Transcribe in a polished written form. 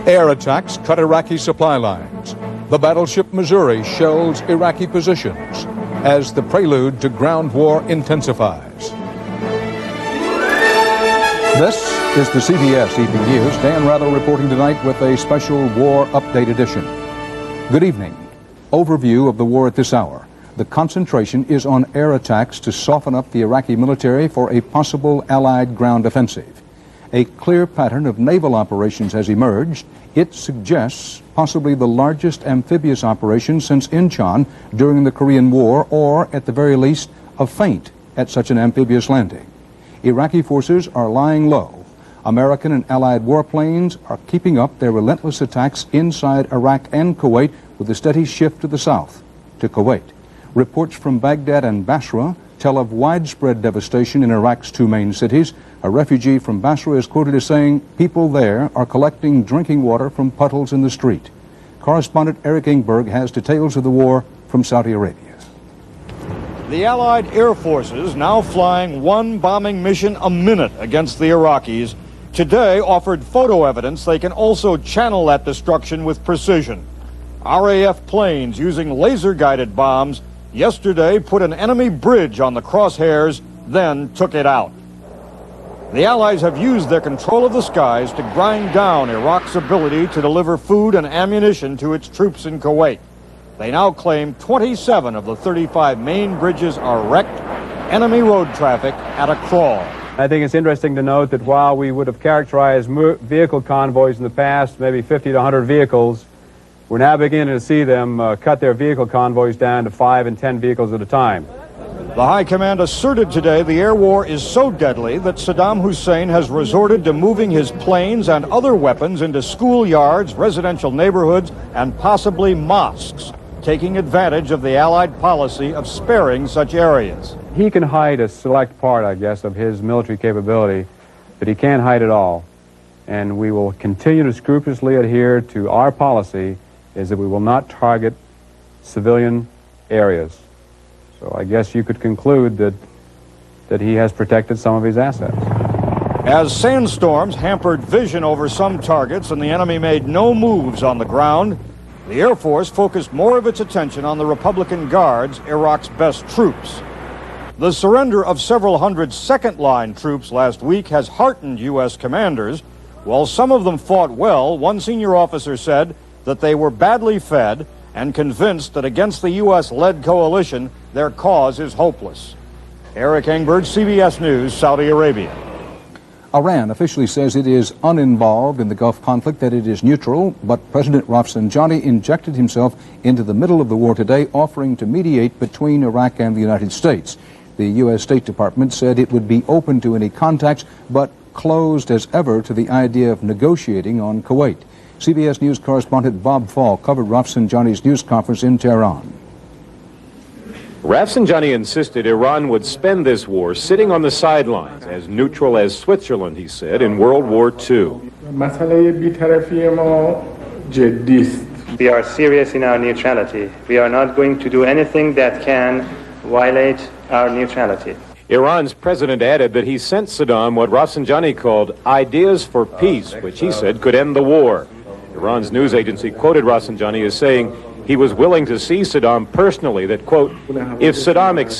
Air attacks cut Iraqi supply lines. The battleship Missouri shells Iraqi positions as the prelude to ground war intensifies. This is the CBS Evening News. Dan Rather reporting tonight with a special War Update edition. Good evening. Overview of the war at this hour. The concentration is on air attacks to soften up the Iraqi military for a possible Allied ground offensive. A clear pattern of naval operations has emerged. It suggests possibly the largest amphibious operation since Incheon during the Korean War, or at the very least a feint at such an amphibious landing. Iraqi forces are lying low. American and Allied warplanes are keeping up their relentless attacks inside Iraq and Kuwait with a steady shift to the south, to Kuwait. Reports from Baghdad and Basra tell of widespread devastation in Iraq's two main cities. A refugee from Basra is quoted as saying people there are collecting drinking water from puddles in the street. Correspondent Eric Ingberg has details of the war from Saudi Arabia. The Allied air forces, now flying one bombing mission a minute against the Iraqis, today offered photo evidence they can also channel that destruction with precision. RAF planes using laser-guided bombs yesterday put an enemy bridge on the crosshairs, then took it out. The Allies have used their control of the skies to grind down Iraq's ability to deliver food and ammunition to its troops in Kuwait. They now claim 27 of the 35 main bridges are wrecked, enemy road traffic at a crawl. I think it's interesting to note that while we would have characterized vehicle convoys in the past, maybe 50 to 100 vehicles, we're now beginning to see them cut their vehicle convoys down to 5 and 10 vehicles at a time. The High Command asserted today the air war is so deadly that Saddam Hussein has resorted to moving his planes and other weapons into schoolyards, residential neighborhoods, and possibly mosques, taking advantage of the Allied policy of sparing such areas. He can hide a select part, I guess, of his military capability, but he can't hide it all. And we will continue to scrupulously adhere to our policy is that we will not target civilian areas. So I guess you could conclude that he has protected some of his assets. As sandstorms hampered vision over some targets and the enemy made no moves on the ground, the Air Force focused more of its attention on the Republican Guards, Iraq's best troops. The surrender of several hundred second-line troops last week has heartened U.S. commanders. While some of them fought well, one senior officer said that they were badly fed and convinced that against the U.S.-led coalition, their cause is hopeless. Eric Engberg, CBS News, Saudi Arabia. Iran officially says it is uninvolved in the Gulf conflict, that it is neutral, but President Rafsanjani injected himself into the middle of the war today, offering to mediate between Iraq and the United States. The U.S. State Department said it would be open to any contacts, but closed as ever to the idea of negotiating on Kuwait. CBS News correspondent Bob Fall covered Rafsanjani's news conference in Tehran. Rafsanjani insisted Iran would spend this war sitting on the sidelines, as neutral as Switzerland, he said, in World War II. We are serious in our neutrality. We are not going to do anything that can violate our neutrality. Iran's president added that he sent Saddam what Rafsanjani called ideas for peace, which he said could end the war. Iran's news agency quoted Rafsanjani as saying he was willing to see Saddam personally, that, quote, if Saddam